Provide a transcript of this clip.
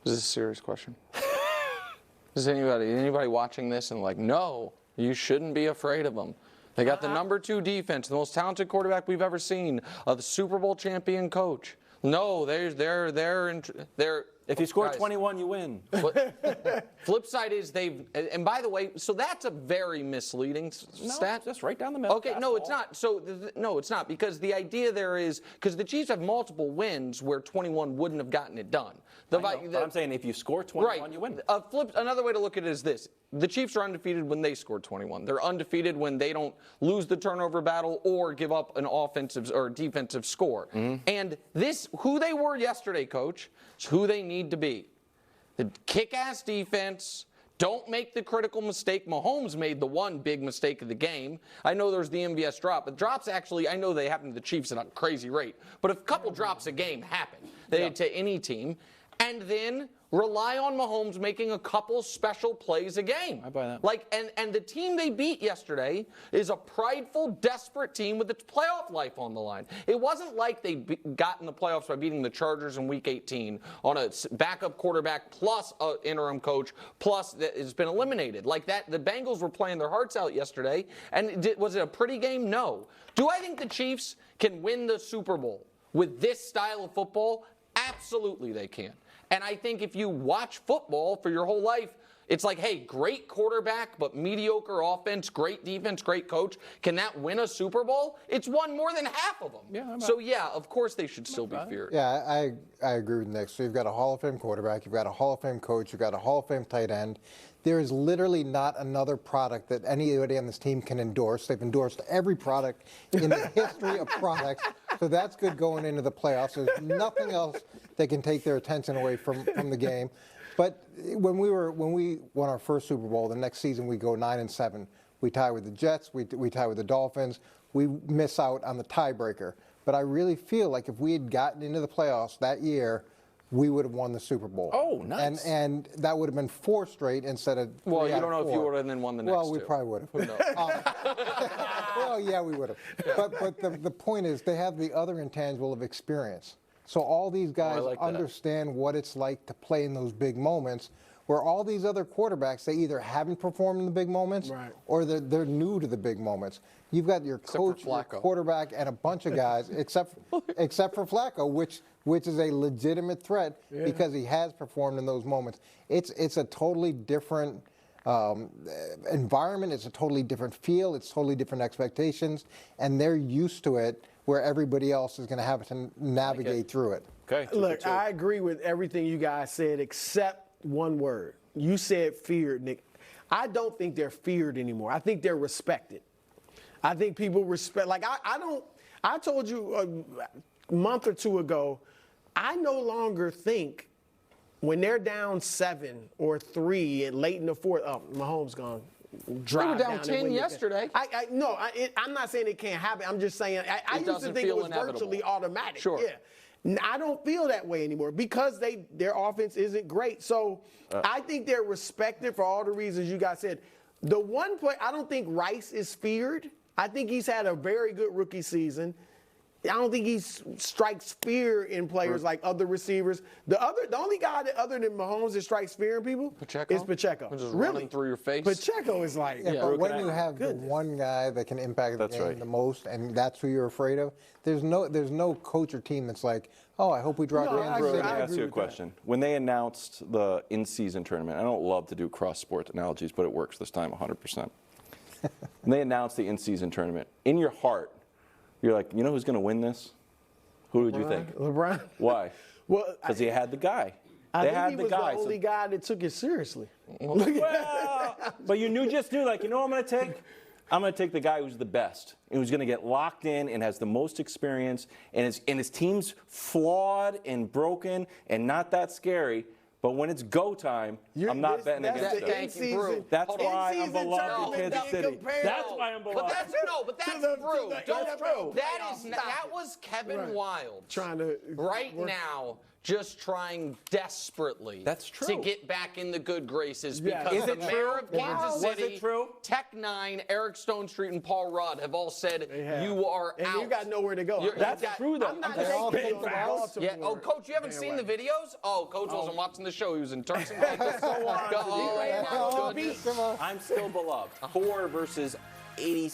This is a serious question. Is anybody watching this and like, no, you shouldn't be afraid of them? They got the #2 defense, the most talented quarterback we've ever seen, the Super Bowl champion coach. No, they're. If you score 21, you win. Flip side is and by the way, so that's a very misleading stat. Just right down the middle. Okay, no, it's not. So, no, it's not, because the idea there is, because the Chiefs have multiple wins where 21 wouldn't have gotten it done. But I'm saying if you score 21, you win. Another way to look at it is this. The Chiefs are undefeated when they score 21. They're undefeated when they don't lose the turnover battle or give up an offensive or defensive score. Mm-hmm. And who they were yesterday, Coach, is who they need to be. The kick-ass defense. Don't make the critical mistake. Mahomes made the one big mistake of the game. I know there's the MVS drop, but drops actually, I know they happen to the Chiefs at a crazy rate. But a couple drops a game happen to any team. And then rely on Mahomes making a couple special plays a game. I buy that. And the team they beat yesterday is a prideful, desperate team with its playoff life on the line. It wasn't like they got in the playoffs by beating the Chargers in Week 18 on a backup quarterback plus an interim coach plus that has been eliminated. Like that, the Bengals were playing their hearts out yesterday. And was it a pretty game? No. Do I think the Chiefs can win the Super Bowl with this style of football? Absolutely they can. And I think if you watch football for your whole life, it's like, hey, great quarterback, but mediocre offense, great defense, great coach. Can that win a Super Bowl? It's won more than half of them. Yeah, of course they should still be feared. Yeah, I agree with Nick. So you've got a Hall of Fame quarterback, you've got a Hall of Fame coach, you've got a Hall of Fame tight end. There is literally not another product that anybody on this team can endorse. They've endorsed every product in the history of products. So that's good going into the playoffs. There's nothing else that can take their attention away from the game. But when we won our first Super Bowl, the next season we go 9-7. We tie with the Jets. We tie with the Dolphins. We miss out on the tiebreaker. But I really feel like if we had gotten into the playoffs that year, we would have won the Super Bowl. Oh, nice. And that would have been 4 straight instead of 3 Well, you out don't of know 4. if you would have then won the next Well, we two. probably would have. Well, yeah, we would have. But the point is, they have the other intangible of experience. So all these guys understand what it's like to play in those big moments, where all these other quarterbacks, they either haven't performed in the big moments or they're new to the big moments. You've got your coach, your quarterback, and a bunch of guys, except for Flacco, which is a legitimate threat because he has performed in those moments. It's a totally different environment. It's a totally different feel. It's totally different expectations, and they're used to it, where everybody else is going to have to navigate through it. Okay. Look, I agree with everything you guys said except one word. You said feared, Nick. I don't think they're feared anymore. I think they're respected. I think people respect. Like, I told you a month or two ago, I no longer think when they're down 7 or 3 and late in the fourth, Mahomes gone. They were down 10 yesterday. I'm not saying it can't happen. I'm just saying I used to think it was virtually automatic. Sure. Yeah. I don't feel that way anymore because their offense isn't great. So I think they're respected for all the reasons you guys said. The one play, I don't think Rice is feared. I think he's had a very good rookie season. I don't think he strikes fear in players like other receivers. The only guy other than Mahomes that strikes fear in people is Pacheco. Just running through your face. Pacheco is like, but when you have the one guy that can impact the game the most, and that's who you're afraid of, there's no coach or team that's like, oh, I hope we draw. Let me ask you a question. When they announced the in-season tournament, I don't love to do cross-sport analogies, but it works this time 100%. When they announced the in-season tournament, in your heart, you're like, you know who's going to win this? Who would you think? LeBron. Why? Well, because he had the guy. I think he was the only guy that took it seriously. Well, but you just knew, like, you know what I'm going to take? I'm going to take the guy who's the best, and who's going to get locked in and has the most experience, and his team's flawed and broken and not that scary. But when it's go time, I'm not betting against them. That's why I'm beloved in Kansas City. That's why I'm beloved. But that's Brew. That was Kevin Wilde. Trying to now just trying desperately That's true. to get back in the good graces Yeah. because Is the it mayor true? of Kansas Was City, it true? Tech Nine, Eric Stone Street, and Paul Rudd have all said have. you are And out. you got nowhere to go. That's true, though. I'm not They're all taking big you on fouls. Baltimore. Yeah. Oh, Coach, you haven't seen the videos? Oh, Coach wasn't watching the show. He was in Turks and Caicos. on to Oh, the- my goodness. I'm still beloved. 4 versus 80.